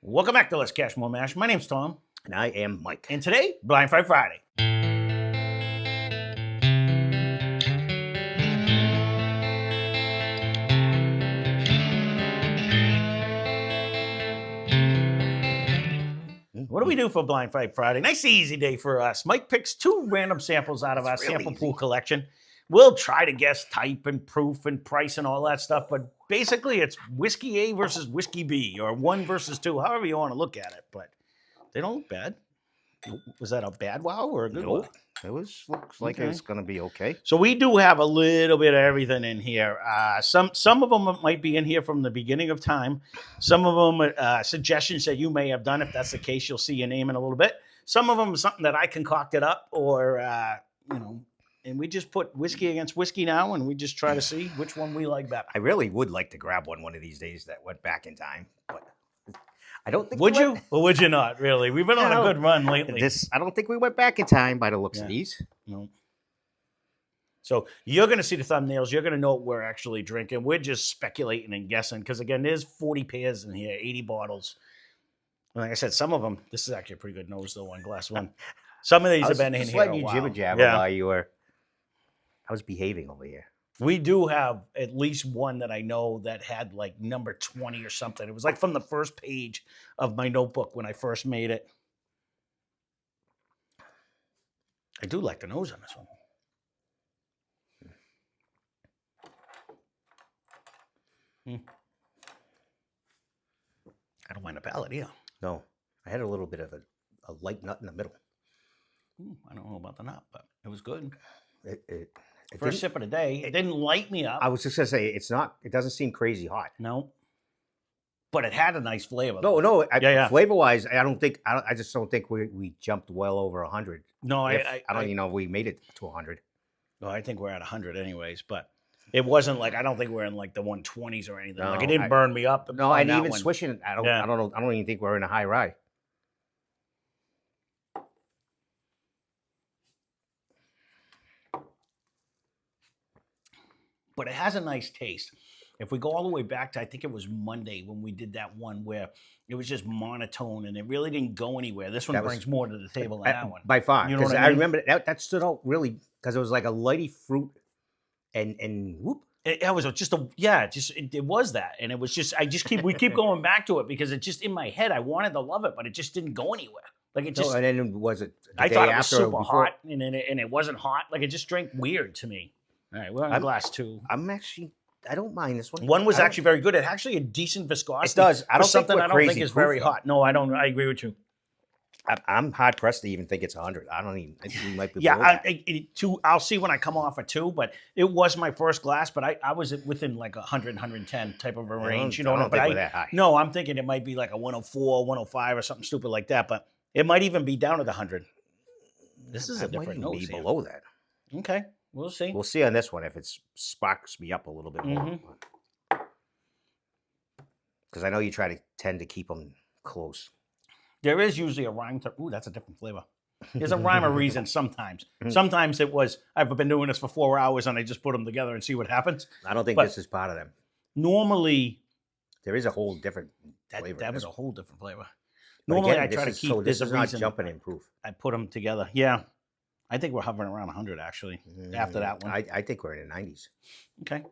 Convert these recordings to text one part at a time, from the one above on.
Welcome back to Lesscashmoremash. My name's Tom, And I am Mike. and today, Blind Fight Friday. What do we do for Blind Fight Friday? Nice easy day for us. Mike picks two random samples out of our That's real sample easy. pool collection. We'll try to guess type and proof and price and all that stuff, but basically it's whiskey A versus whiskey B, or 1 versus 2, however you want to look at it. But they don't look bad. Was that a bad wow or a good wow? Nope. It looks like Okay. it's gonna be okay. So we do have a little bit of everything in here. Some of them might be in here from the beginning of time. Some of them suggestions that you may have done. If that's the case, you'll see your name in a little bit. Some of them are something that I concocted up, or and we just put whiskey against whiskey now, and we just try to see which one we like better. I really would like to grab one of these days that went back in time, but I don't think. Would you or would you not? Really, we've been on a good run lately. I don't think we went back in time by the looks of these. No. So you're going to see the thumbnails. You're going to know what we're actually drinking. We're just speculating and guessing because, again, there's 40 pairs in here, 80 bottles. And like I said, some of them, this is actually a pretty good nose, though, on glass one. Some of these have been in here a while. Jibber jabber while you were. I was behaving over here. We do have at least one that I know that had like number 20 or something. It was like from the first page of my notebook when I first made it. I do like the nose on this one. I don't mind the palate either. No, I had a little bit of a light nut in the middle. I don't know about the nut, but it was good. It First sip of the day. It didn't light me up. I was just gonna say it's not. It doesn't seem crazy hot. No, but it had a nice flavor. No. Yeah. Flavor wise, I just don't think we jumped well over 100. No, I don't even know if we made it to 100. Well, I think we're at 100 anyways, but it wasn't like, I don't think we're in like the 120s or anything. No, like it didn't burn me up. No, and even swishing it, I don't Yeah. know. I don't even think we're in a high rye. But it has a nice taste. If we go all the way back to, I think it was Monday when we did that one where it was just monotone and it really didn't go anywhere. This one brings more to the table than that one. By far. You know what I I mean? remember that stood out really because it was like a lighty fruit and whoop. It was just it was that. And it was just, we keep going back to it because it just in my head, I wanted to love it, but it just didn't go anywhere. Like it just, and then was it the I day thought it was after or super before? hot and it wasn't hot. Like it just drank weird to me. All right, we're on glass 2. I don't mind this one. One was actually very good. It actually a decent viscosity. It does. I don't think something we're I don't crazy think is very proof, hot. No, I don't. I agree with you. I'm hard pressed to even think it's 100. I don't even. I think we might be. Yeah, I'll see when I come off at 2, but it was my first glass. But I was within like 100, 110 type of a range. You know, I don't think we're that high. No, I'm thinking it might be like a 104, 105 or something stupid like that. But it might even be down to the 100. This is a different nose. Be below that. Okay, we'll see. We'll see on this one if it sparks me up a little bit more. Because I know you tend to keep them close. There is usually a rhyme to, ooh, that's a different flavor. There's a rhyme or reason sometimes. Sometimes it was, I've been doing this for 4 hours and I just put them together and see what happens. I don't think this is part of them. Normally, there is a whole different flavor. That was a whole different flavor. But Normally, again, I try to keep, this there's is a not reason jumping in proof. I put them together. Yeah. I think we're hovering around 100 actually after that one. I think we're in the 90s. Okay.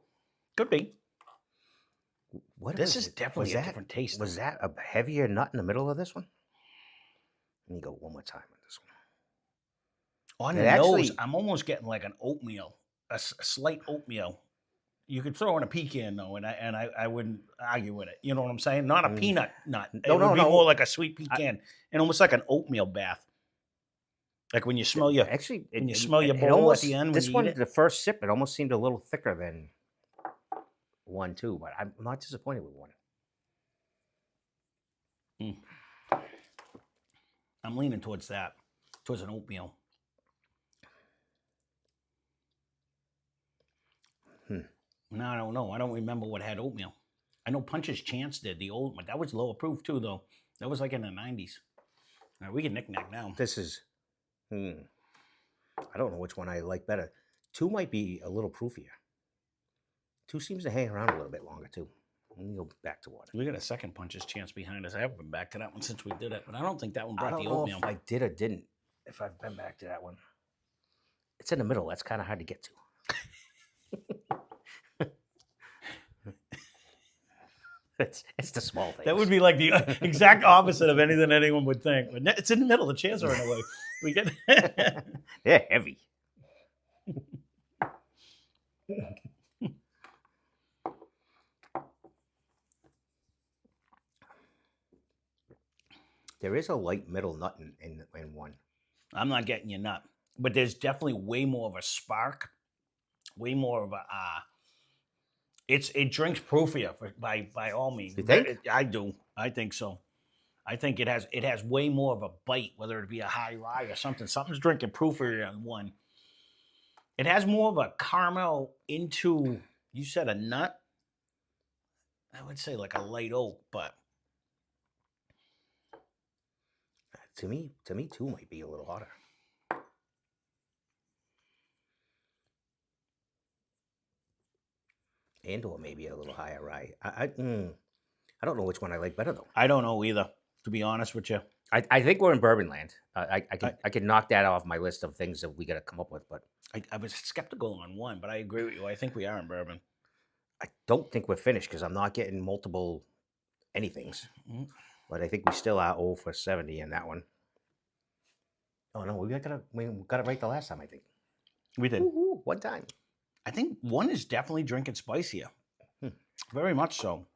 Could be. This is it? definitely a different taste. Was that a heavier nut in the middle of this one? Let me go one more time on this one. On the nose, I'm almost getting like an oatmeal, a slight oatmeal. You could throw in a pecan though, and I wouldn't argue with it. You know what I'm saying? Not a peanut nut. It would be more like a sweet pecan, and almost like an oatmeal bath. Like when you smell your bowl at the end. This one, the first sip, it almost seemed a little thicker than 1, 2, but I'm not disappointed with 1. I'm leaning towards that, towards an oatmeal. No, I don't know. I don't remember what had oatmeal. I know Punch's Chance did, the old one. That was lower proof too, though. That was like in the 90s. All right, we can knick-knack now. This is, I don't know which one I like better. 2 might be a little proofier. 2 seems to hang around a little bit longer too. Let me go back to water. We got a second puncher's chance behind us. I haven't been back to that one since we did it, but I don't think that one I brought don't the know oatmeal. if I did or didn't. If I've been back to that one. It's in the middle. That's kind of hard to get to. It's the small things. That would be like the exact opposite of anything anyone would think. But it's in the middle. The chairs are in a way. We get. They're heavy. There is a light middle nut in one. I'm not getting your nut, but there's definitely way more of a spark, way more of a. It drinks proofier by all means. You think? I do. I think so. I think it has way more of a bite, whether it be a high rye or something. Something's drinking proofier on one. It has more of a caramel into. You said a nut. I would say like a light oak, but To me, two might be a little hotter. And or maybe a little higher rye. I don't know which one I like better though. I don't know either. To be honest with you, I think we're in bourbon land. I can knock that off my list of things that we got to come up with, but I was skeptical on one, but I agree with you. I think we are in bourbon. I don't think we're finished because I'm not getting multiple anythings. Mm. But I think we still are 0 for 70 in that one. Oh no, we got it right the last time. I think We did. Woo-hoo, one time. I think one is definitely drinking spicier. Very much so.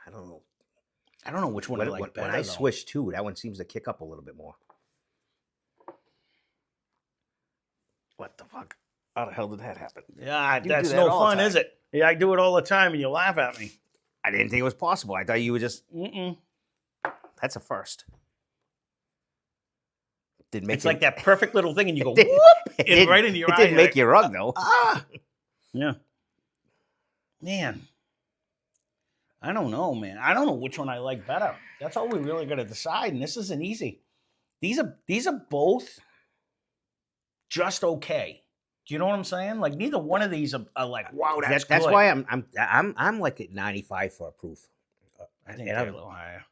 I don't know. I don't know which one I like better. When I though. switch two, that one seems to kick up a little bit more. What the fuck? How the hell did that happen? Yeah, You that's do that no all the fun, is time. it? Yeah, I do it all the time, and you laugh at me. I didn't think it was possible. I thought you were just. Mm-mm. That's a first. Didn't make It's like that perfect little thing, and you go It whoop, didn't- right into your It eye. didn't You're make you rug though. Ah, yeah. Man, I don't know, man. I don't know which one I like better. That's all we really got to decide, and this isn't easy. These are both just okay. Do you know what I'm saying? Like neither one of these are like, wow, that's That's good. why I'm like at 95 for a proof. I think And they're I'm- a little higher.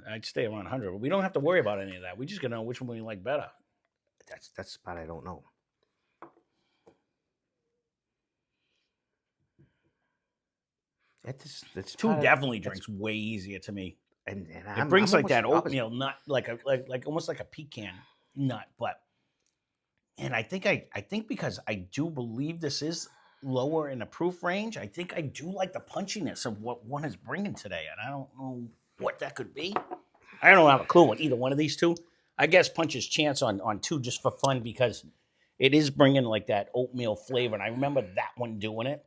I'd stay around 100, but we don't have to worry about any of that. We just gotta know which one we like better. That's the spot I don't know. That's Two definitely drinks way easier to me. and It brings I'm like that almost the oatmeal nut, like almost like a pecan nut. But and I think because I do believe this is lower in the proof range, I think I do like the punchiness of what one is bringing today, and I don't know what that could be. I don't have a clue on either one of these two. I guess Punch's chance on two just for fun because it is bringing like that oatmeal flavor, and I remember that one doing it.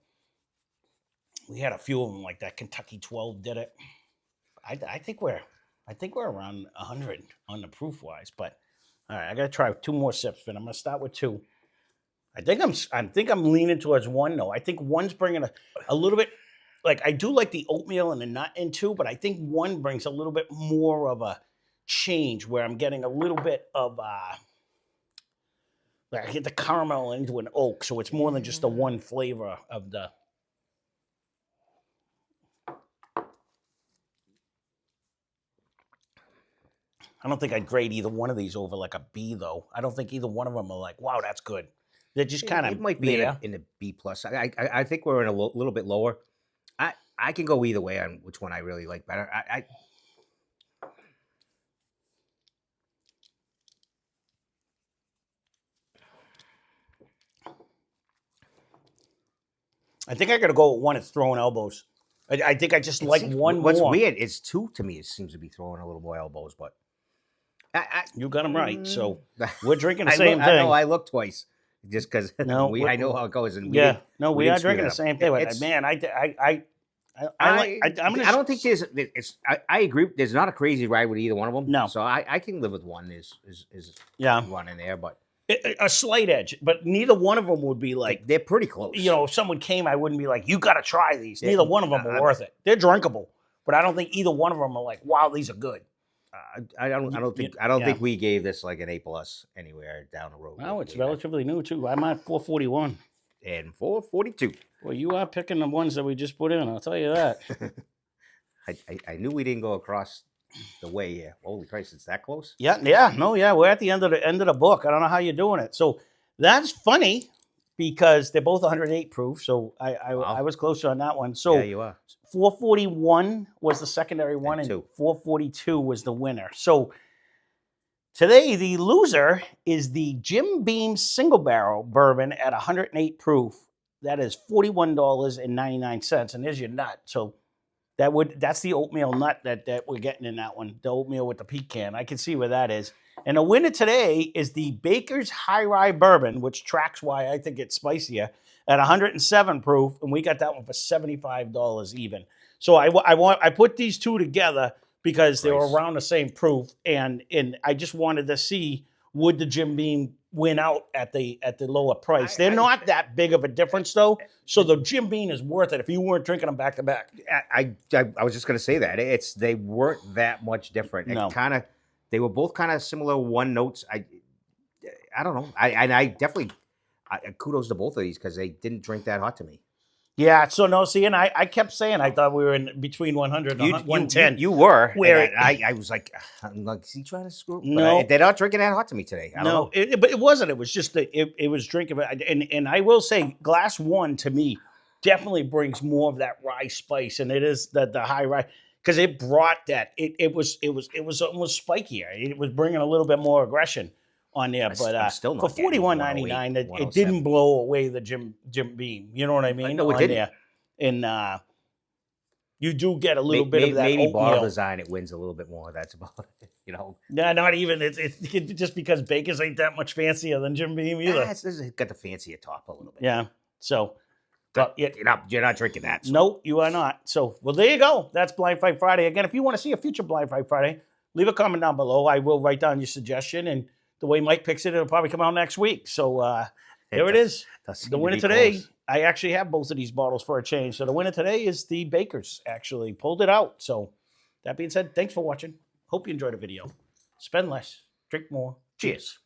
We had a few of them like that. Kentucky 12 did it. I think we're around 100 on the proof wise, but all right, I gotta try two more sips, Finn. I'm gonna start with two. I think I'm leaning towards one though. I think one's bringing a little bit, like I do like the oatmeal and the nut in two, but I think one brings a little bit more of a change where I'm getting a little bit of like I get the caramel into an oak, so it's more than just the one flavor of the. I don't think I'd grade either one of these over like a B though. I don't think either one of them are like, wow, that's good. They're just kind of It might be there. in a B plus. I think we're in a little bit lower. I can go either way on which one I really like better. I think I got to go with one that's throwing elbows. I think I just like one What's more. weird is two to me. It seems to be throwing a little more elbows, but You got them right. So Mm. we're drinking the I same look- thing. I know I look twice just because No, I know how it goes. And yeah, no, we we are didn't screw drinking it the up. same thing. But It's- man, I'm gonna. I don't think there's. It's. I agree. There's not a crazy ride with either one of them. No. So I can live with one. Is Yeah, one in there, but a slight edge, but neither one of them would be like. they're pretty close. You know, if someone came, I wouldn't be like, you got to try these. Yeah, Neither one of them are worth it. They're drinkable, but I don't think either one of them are like, wow, these are good. I don't think we gave this like an A plus anywhere down the road. No, it's Yeah. relatively new too. I'm at 441. and 442. Well, you are picking the ones that we just put in. I'll tell you that. I knew we didn't go across the way here. Holy Christ, it's that close? Yeah. We're at the end of the book. I don't know how you're doing it. So that's funny because they're both 108 proof. So I was closer on that one. So yeah, you are. 441 was the secondary one, and two. 442 was the winner. So today, the loser is the Jim Beam Single Barrel Bourbon at 108 proof. That is $41.99, and there's your nut. So that's the oatmeal nut that we're getting in that one. The oatmeal with the pecan. I can see where that is. And the winner today is the Baker's High Rye Bourbon, which tracks why I think it's spicier, at 107 proof, and we got that one for $75 even. So I put these two together because they were around the same proof, and I just wanted to see, would the Jim Beam win out at the lower price? They're not that big of a difference though, so the Jim Beam is worth it if you weren't drinking them back to back. I was just gonna say that they weren't that much different. No. They were both kind of similar one notes. I don't know. I definitely kudos to both of these because they didn't drink that hot to me. Yeah, so no, see, and I kept saying I thought we were in between 100 and 110. You were. Where I was like, is he trying to screw? No. They're not drinking that hot to me today. I don't know. But it wasn't. It was just that it was drinking. And I will say, glass one to me definitely brings more of that rye spice, and it is the high rye because it brought that. It was almost spikier. It was bringing a little bit more aggression on there, but I'm still not for $41.99, it didn't blow away the Jim Beam. You know what I mean? No, it didn't. There. And you do get a little bit of that maybe oatmeal. bottle design. It wins a little bit more. That's about it. You know. No, not even. It's just because Baker's ain't that much fancier than Jim Beam either. It's got the fancier top a little bit. Yeah. So. But you're not drinking that. So. No, you are not. So, well, there you go. That's Blind Fight Friday. Again, if you want to see a future Blind Fight Friday, leave a comment down below. I will write down your suggestion, and the way Mike picks it, it'll probably come out next week. So there it is. The winner today, I actually have both of these bottles for a change. So the winner today is the Bakers, actually pulled it out. So that being said, thanks for watching. Hope you enjoyed the video. Spend less, drink more. Cheers.